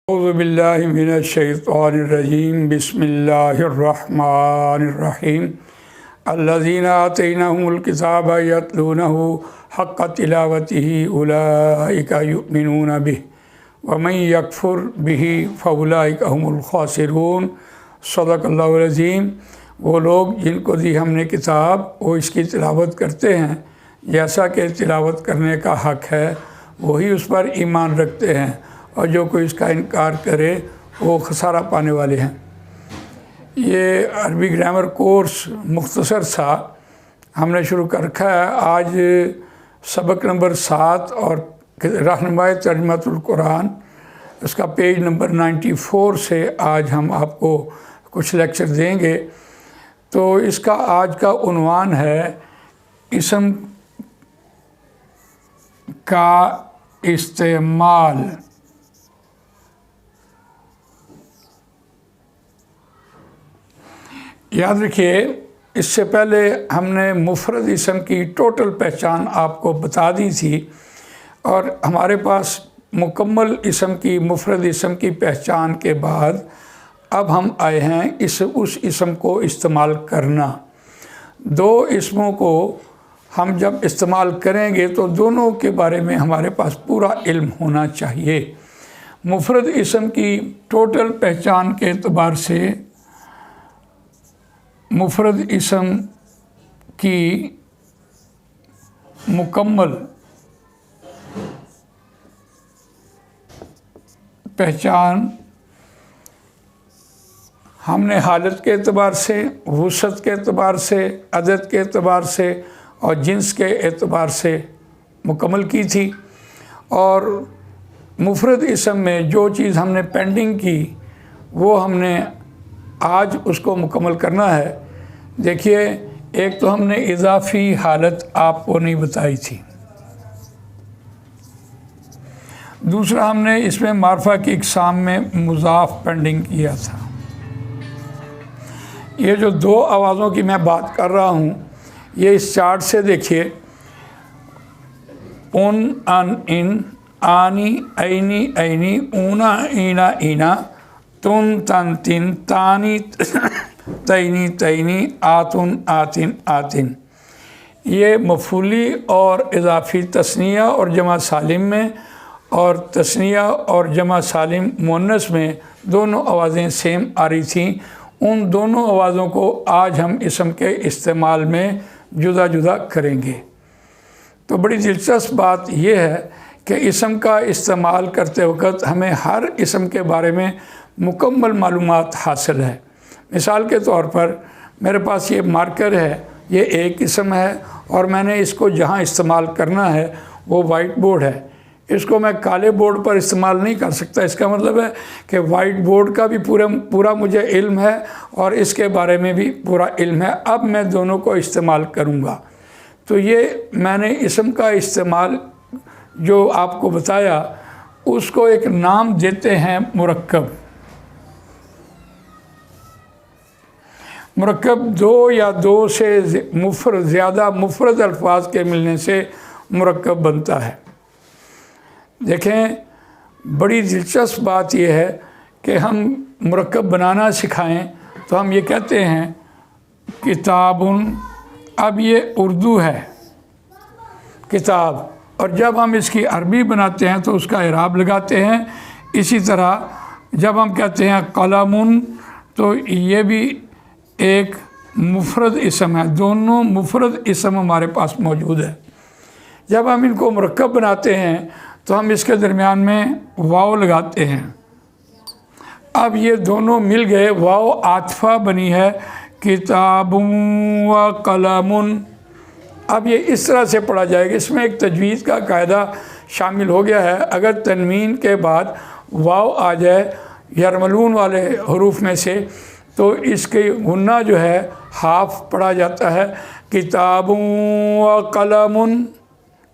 اعوذ باللہ من الشیطان الرجیم بسم اللہ الرحمن الرحیم الذین آتیناہم الکتاب یتلونہ حق تلاوتہ اولئک یؤمنون بہ ومن یکفر بہ فاولئک هم الخاسرون۔ صدق اللہ العظیم۔ وہ لوگ جن کو دی ہم نے کتاب وہ اس کی تلاوت کرتے ہیں جیسا کہ تلاوت کرنے کا حق ہے، وہی اس پر ایمان رکھتے ہیں، اور جو کوئی اس کا انکار کرے وہ خسارہ پانے والے ہیں۔ یہ عربی گرامر کورس مختصر سا ہم نے شروع کر رکھا ہے۔ آج سبق نمبر 7 اور رہنمائی ترجمۃ القرآن، اس کا پیج نمبر 94 سے آج ہم آپ کو کچھ لیکچر دیں گے۔ تو اس کا آج کا عنوان ہے اسم کا استعمال۔ یاد رکھیے، اس سے پہلے ہم نے مفرد اسم کی ٹوٹل پہچان آپ کو بتا دی تھی، اور ہمارے پاس مکمل اسم کی مفرد اسم کی پہچان کے بعد اب ہم آئے ہیں اس اسم کو استعمال کرنا۔ دو اسموں کو ہم جب استعمال کریں گے تو دونوں کے بارے میں ہمارے پاس پورا علم ہونا چاہیے۔ مفرد اسم کی ٹوٹل پہچان کے اعتبار سے مفرد اسم کی مکمل پہچان ہم نے حالت کے اعتبار سے، وسعت کے اعتبار سے، عدد کے اعتبار سے اور جنس کے اعتبار سے مکمل کی تھی، اور مفرد اسم میں جو چیز ہم نے پینڈنگ کی وہ ہم نے آج اس کو مکمل کرنا ہے۔ دیکھیے، ایک تو ہم نے اضافی حالت آپ کو نہیں بتائی تھی، دوسرا ہم نے اس میں معرفہ کی اقسام میں مضاف پینڈنگ کیا تھا۔ یہ جو دو آوازوں کی میں بات کر رہا ہوں، یہ اس چارٹ سے دیکھیے، ان، ان، ان، آنی، اینی، اینی، اونا، اینا، اینا، تن، تن، تن، تانی، تینی، تینی، آتن، آتن، آتن۔ یہ مفعولی اور اضافی تثنیہ اور جمع سالم میں، اور تثنیہ اور جمع سالم مؤنث میں دونوں آوازیں سیم آ رہی تھیں۔ ان دونوں آوازوں کو آج ہم اسم کے استعمال میں جدا جدا کریں گے۔ تو بڑی دلچسپ بات یہ ہے کہ اسم کا استعمال کرتے وقت ہمیں ہر اسم کے بارے میں مکمل معلومات حاصل ہے۔ مثال کے طور پر میرے پاس یہ مارکر ہے، یہ ایک اسم ہے، اور میں نے اس کو جہاں استعمال کرنا ہے وہ وائٹ بورڈ ہے۔ اس کو میں کالے بورڈ پر استعمال نہیں کر سکتا۔ اس کا مطلب ہے کہ وائٹ بورڈ کا بھی پورا مجھے علم ہے اور اس کے بارے میں بھی پورا علم ہے۔ اب میں دونوں کو استعمال کروں گا۔ تو یہ میں نے اسم کا استعمال جو آپ کو بتایا، اس کو ایک نام دیتے ہیں مرکب۔ مرکب دو یا دو سے زیادہ مفرد الفاظ کے ملنے سے مرکب بنتا ہے۔ دیکھیں، بڑی دلچسپ بات یہ ہے کہ ہم مرکب بنانا سکھائیں تو ہم یہ کہتے ہیں کتابن، اب یہ اردو ہے کتاب، اور جب ہم اس کی عربی بناتے ہیں تو اس کا اعراب لگاتے ہیں۔ اسی طرح جب ہم کہتے ہیں قلمن تو یہ بھی ایک مفرد اسم ہے۔ دونوں مفرد اسم ہمارے پاس موجود ہے۔ جب ہم ان کو مرکب بناتے ہیں تو ہم اس کے درمیان میں واو لگاتے ہیں۔ اب یہ دونوں مل گئے، واو عاطفہ بنی ہے، کتاب و قلم۔ اب یہ اس طرح سے پڑھا جائے گا۔ اس میں ایک تجوید کا قاعدہ شامل ہو گیا ہے۔ اگر تنوین کے بعد واو آ جائے یرملون والے حروف میں سے، تو اس کی غنہ جو ہے ہاف پڑھا جاتا ہے، کتاب و قلم۔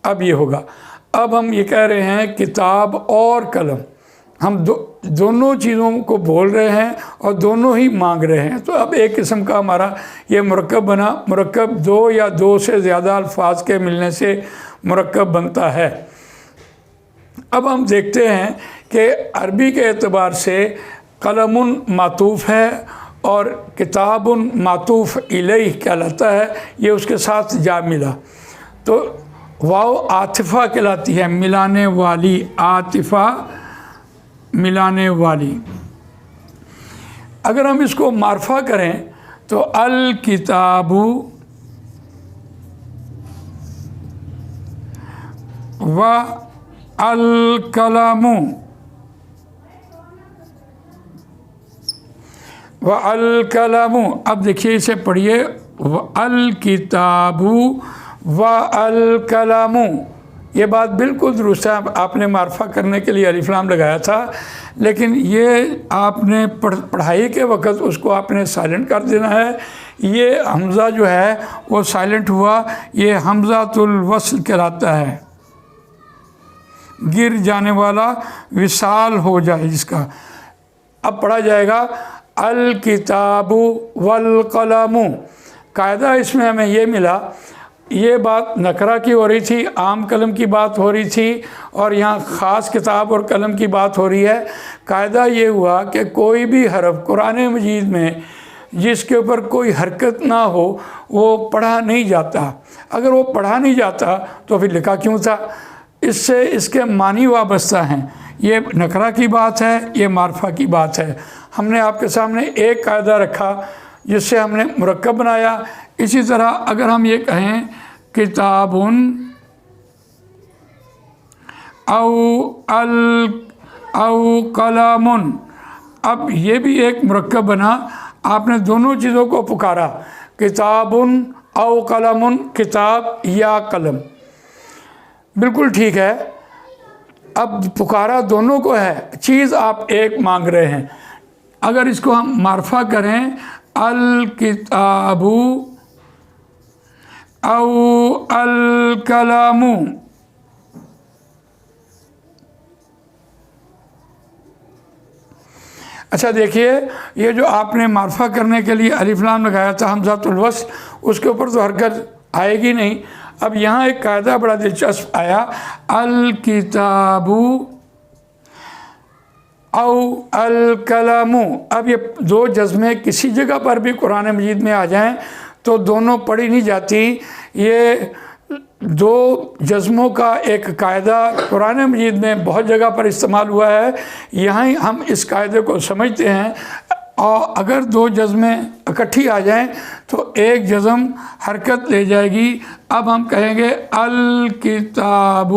اب یہ ہوگا۔ اب ہم یہ کہہ رہے ہیں کتاب اور قلم، ہم دونوں چیزوں کو بول رہے ہیں اور دونوں ہی مانگ رہے ہیں۔ تو اب ایک قسم کا ہمارا یہ مرکب بنا۔ مرکب دو یا دو سے زیادہ الفاظ کے ملنے سے مرکب بنتا ہے۔ اب ہم دیکھتے ہیں کہ عربی کے اعتبار سے قلم معطوف ہے اور کتاب معطوف الیہ کہلاتا ہے، یہ اس کے ساتھ جا ملا، تو واو عاطفہ کہلاتی ہے، ملانے والی، عاطفہ ملانے والی۔ اگر ہم اس کو معرفہ کریں تو الکتاب و القلم و القلم، اب دیکھیے اسے پڑھیے، الکتاب و القلم، یہ بات بالکل درست ہے، آپ نے معرفہ کرنے کے لیے الف لام لگایا تھا، لیکن یہ آپ نے پڑھائی کے وقت اس کو آپ نے سائلنٹ کر دینا ہے، یہ حمزہ جو ہے وہ سائلنٹ ہوا، یہ حمزۃ الوصل کہلاتا ہے، گر جانے والا، وصال ہو جائے جس کا۔ اب پڑھا جائے گا الکتاب والقلم، قاعدہ اس میں ہمیں یہ ملا، یہ بات نکرہ کی ہو رہی تھی، عام قلم کی بات ہو رہی تھی، اور یہاں خاص کتاب اور قلم کی بات ہو رہی ہے۔ قاعدہ یہ ہوا کہ کوئی بھی حرف قرآن مجید میں جس کے اوپر کوئی حرکت نہ ہو وہ پڑھا نہیں جاتا، اگر وہ پڑھا نہیں جاتا تو پھر لکھا کیوں تھا؟ اس سے اس کے معنی وابستہ ہیں، یہ نکرہ کی بات ہے، یہ معرفہ کی بات ہے۔ ہم نے آپ کے سامنے ایک قاعدہ رکھا جس سے ہم نے مرکب بنایا۔ اسی طرح اگر ہم یہ کہیں کتاب او قلم، اب یہ بھی ایک مرکب بنا، آپ نے دونوں چیزوں کو پکارا، کتاب او قلم، کتاب یا قلم، بالکل ٹھیک ہے، اب پکارا دونوں کو ہے، چیز آپ ایک مانگ رہے ہیں۔ اگر اس کو ہم معرفہ کریں الکتاب او القلم، اچھا دیکھیے، یہ جو آپ نے معرفہ کرنے کے لیے الف لام لگایا تھا حمزۃ الوصل، اس کے اوپر تو حرکت آئے گی نہیں۔ اب یہاں ایک قاعدہ بڑا دلچسپ آیا، الکتاب او القلم، اب یہ دو جزمیں کسی جگہ پر بھی قرآن مجید میں آ جائیں تو دونوں پڑھی نہیں جاتی۔ یہ دو جزموں کا ایک قاعدہ قرآن مجید میں بہت جگہ پر استعمال ہوا ہے، یہاں ہم اس قاعدے کو سمجھتے ہیں، اور اگر دو جزمیں اکٹھی آ جائیں تو ایک جزم حرکت لے جائے گی۔ اب ہم کہیں گے الکتاب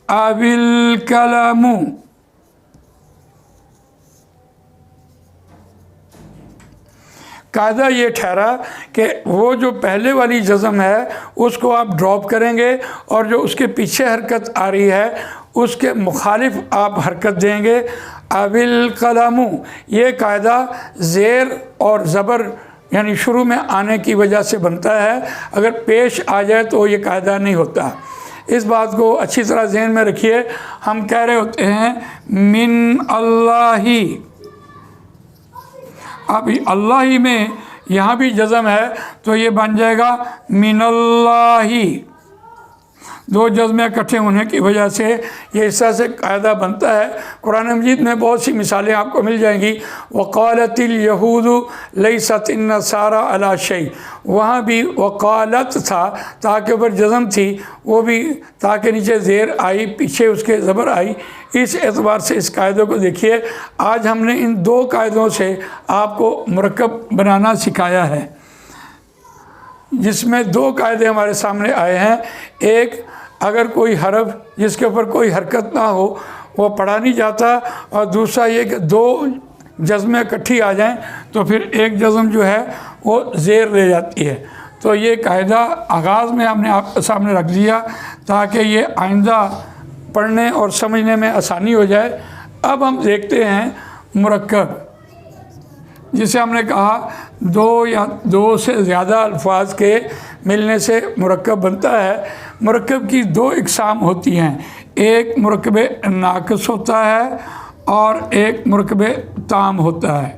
او القلم، قاعدہ یہ ٹھہرا کہ وہ جو پہلے والی جزم ہے اس کو آپ ڈراپ کریں گے، اور جو اس کے پیچھے حرکت آ رہی ہے اس کے مخالف آپ حرکت دیں گے، او القلم۔ یہ قاعدہ زیر اور زبر یعنی شروع میں آنے کی وجہ سے بنتا ہے، اگر پیش آ جائے تو یہ قاعدہ نہیں ہوتا۔ اس بات کو اچھی طرح ذہن میں رکھیے، ہم کہہ رہے ہوتے ہیں من اللہ، اب اللہ ہی میں یہاں بھی جزم ہے تو یہ بن جائے گا من اللہ، دو جزمیں اکٹھے ہونے کی وجہ سے یہ اس طرح سے قاعدہ بنتا ہے۔ قرآن مجید میں بہت سی مثالیں آپ کو مل جائیں گی، وقالت الیہود لیست النصارى علی شیء، وہاں بھی وقالت تھا، تاکہ اوپر جزم تھی، وہ بھی تاکہ نیچے زیر آئی، پیچھے اس کے زبر آئی، اس اعتبار سے اس قاعدے کو دیکھیے۔ آج ہم نے ان دو قاعدوں سے آپ کو مرکب بنانا سکھایا ہے، جس میں دو قاعدے ہمارے سامنے آئے ہیں، ایک اگر کوئی حرف جس کے اوپر کوئی حرکت نہ ہو وہ پڑھا نہیں جاتا، اور دوسرا یہ کہ دو جزمیں اکٹھی آ جائیں تو پھر ایک جزم جو ہے وہ زیر لے جاتی ہے۔ تو یہ قاعدہ آغاز میں ہم نے آپ کے سامنے رکھ دیا تاکہ یہ آئندہ پڑھنے اور سمجھنے میں آسانی ہو جائے۔ اب ہم دیکھتے ہیں مرکب، جسے ہم نے کہا دو یا دو سے زیادہ الفاظ کے ملنے سے مرکب بنتا ہے۔ مرکب کی دو اقسام ہوتی ہیں، ایک مرکب ناقص ہوتا ہے اور ایک مرکب تام ہوتا ہے۔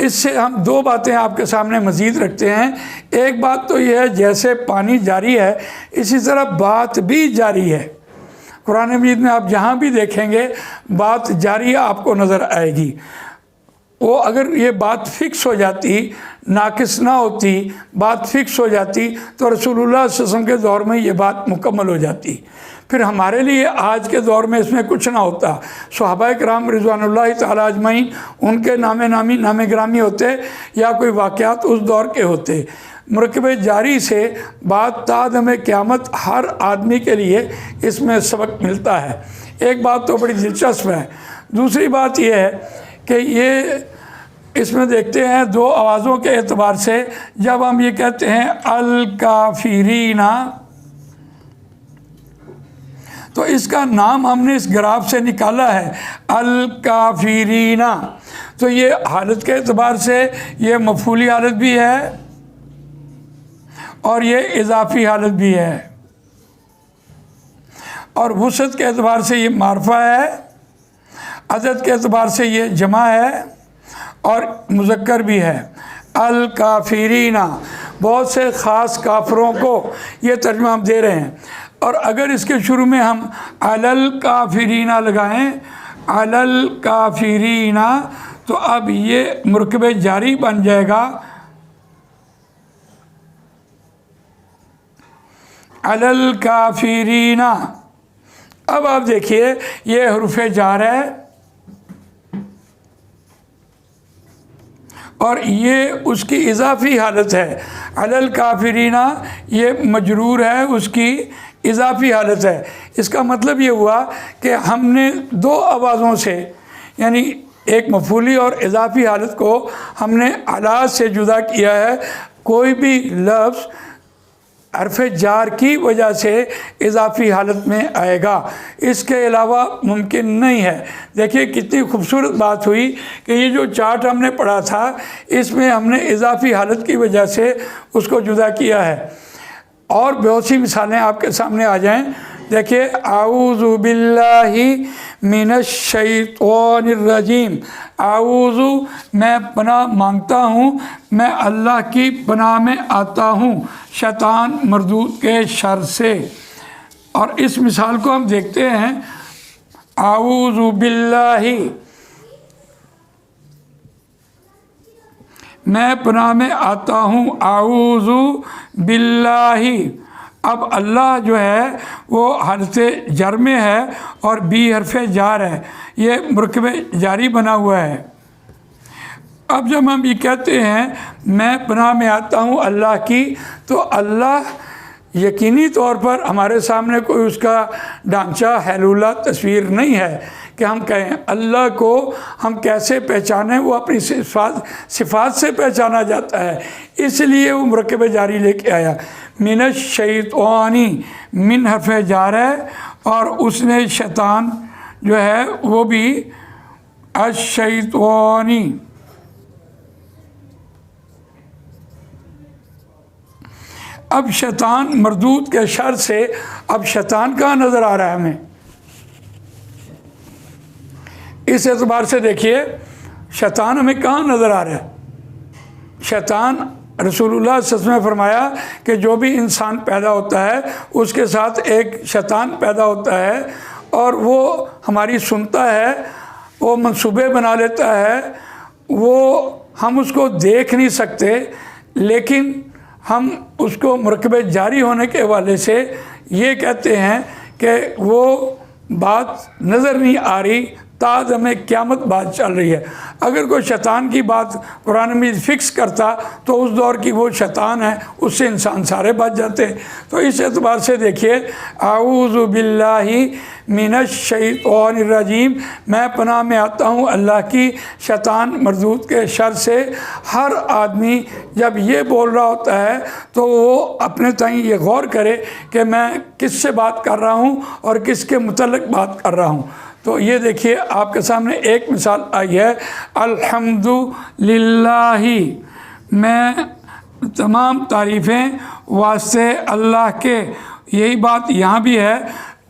اس سے ہم دو باتیں آپ کے سامنے مزید رکھتے ہیں۔ ایک بات تو یہ ہے جیسے پانی جاری ہے اسی طرح بات بھی جاری ہے۔ قرآن مجید میں آپ جہاں بھی دیکھیں گے بات جاری آپ کو نظر آئے گی۔ وہ اگر یہ بات فکس ہو جاتی، ناقص نہ ہوتی، بات فکس ہو جاتی تو رسول اللہ صلی اللہ علیہ وسلم کے دور میں یہ بات مکمل ہو جاتی، پھر ہمارے لیے آج کے دور میں اس میں کچھ نہ ہوتا۔ صحابہ کرام رضوان اللہ تعالیٰ اجمعین ان کے نام گرامی ہوتے یا کوئی واقعات اس دور کے ہوتے۔ مرکب جاری سے بات تا دم قیامت ہر آدمی کے لیے اس میں سبق ملتا ہے۔ ایک بات تو بڑی دلچسپ ہے۔ دوسری بات یہ ہے کہ یہ اس میں دیکھتے ہیں دو آوازوں کے اعتبار سے، جب ہم یہ کہتے ہیں الکافرین، تو اس کا نام ہم نے اس گراف سے نکالا ہے الکافرین، تو یہ حالت کے اعتبار سے یہ مفعولی حالت بھی ہے اور یہ اضافی حالت بھی ہے، اور وسعت کے اعتبار سے یہ معرفہ ہے، عدد کے اعتبار سے یہ جمع ہے اور مذکر بھی ہے۔ الکافرین، بہت سے خاص کافروں کو یہ ترجمہ ہم دے رہے ہیں، اور اگر اس کے شروع میں ہم الکافرین لگائیں، الکافرین، تو اب یہ مرکب جاری بن جائے گا الکافرین۔ اب آپ دیکھیے یہ حروف جار ہے اور یہ اس کی اضافی حالت ہے۔ الکافرین یہ مجرور ہے، اس کی اضافی حالت ہے۔ اس کا مطلب یہ ہوا کہ ہم نے دو آوازوں سے، یعنی ایک مفعولی اور اضافی حالت کو ہم نے علامات سے جدا کیا ہے۔ کوئی بھی لفظ حرف جار کی وجہ سے اضافی حالت میں آئے گا، اس کے علاوہ ممکن نہیں ہے۔ دیکھیے کتنی خوبصورت بات ہوئی کہ یہ جو چارٹ ہم نے پڑھا تھا اس میں ہم نے اضافی حالت کی وجہ سے اس کو جدا کیا ہے، اور بہت سی مثالیں آپ کے سامنے آ جائیں۔ دیکھیے اعوذ باللہ من الشیطان الرجیم، اعوذ میں پناہ مانگتا ہوں، میں اللہ کی پناہ میں آتا ہوں شیطان مردود کے شر سے۔ اور اس مثال کو ہم دیکھتے ہیں، اعوذ باللہ، میں پناہ میں آتا ہوں، اعوذ باللہ۔ اب اللہ جو ہے وہ حرف جر میں ہے اور بی حرف جار ہے، یہ مرکب جاری بنا ہوا ہے۔ اب جب ہم یہ کہتے ہیں میں پناہ میں آتا ہوں اللہ کی، تو اللہ یقینی طور پر ہمارے سامنے کوئی اس کا ڈھانچہ حیلولہ تصویر نہیں ہے کہ ہم کہیں اللہ کو ہم کیسے پہچانیں، وہ اپنی صفات سے پہچانا جاتا ہے، اس لیے وہ مرکب جاری لے کے آیا۔ من الشیطانی، من حرف جار ہے اور اس نے شیطان جو ہے وہ بھی الشیطانی۔ اب شیطان مردود کے شر سے، اب شیطان کہاں نظر آ رہا ہے ہمیں؟ اس اعتبار سے دیکھیے شیطان ہمیں کہاں نظر آ رہا ہے؟ شیطان رسول اللہ صلی اللہ علیہ وسلم نے فرمایا کہ جو بھی انسان پیدا ہوتا ہے اس کے ساتھ ایک شیطان پیدا ہوتا ہے، اور وہ ہماری سنتا ہے، وہ منصوبے بنا لیتا ہے، وہ ہم اس کو دیکھ نہیں سکتے، لیکن ہم اس کو مرکب جاری ہونے کے حوالے سے یہ کہتے ہیں کہ وہ بات نظر نہیں آ رہی، تا دم قیامت بات چل رہی ہے۔ اگر کوئی شیطان کی بات قرآن میں فکس کرتا تو اس دور کی وہ شیطان ہے، اس سے انسان سارے بچ جاتے۔ تو اس اعتبار سے دیکھیے اعوذ باللہ من الشیطان الرجیم، میں پناہ میں آتا ہوں اللہ کی شیطان مردود کے شر سے۔ ہر آدمی جب یہ بول رہا ہوتا ہے تو وہ اپنے تئیں یہ غور کرے کہ میں کس سے بات کر رہا ہوں اور کس کے متعلق بات کر رہا ہوں۔ تو یہ دیکھیے آپ کے سامنے ایک مثال آئی ہے، الحمدللہ، میں تمام تعریفیں واسطے اللہ کے۔ یہی بات یہاں بھی ہے،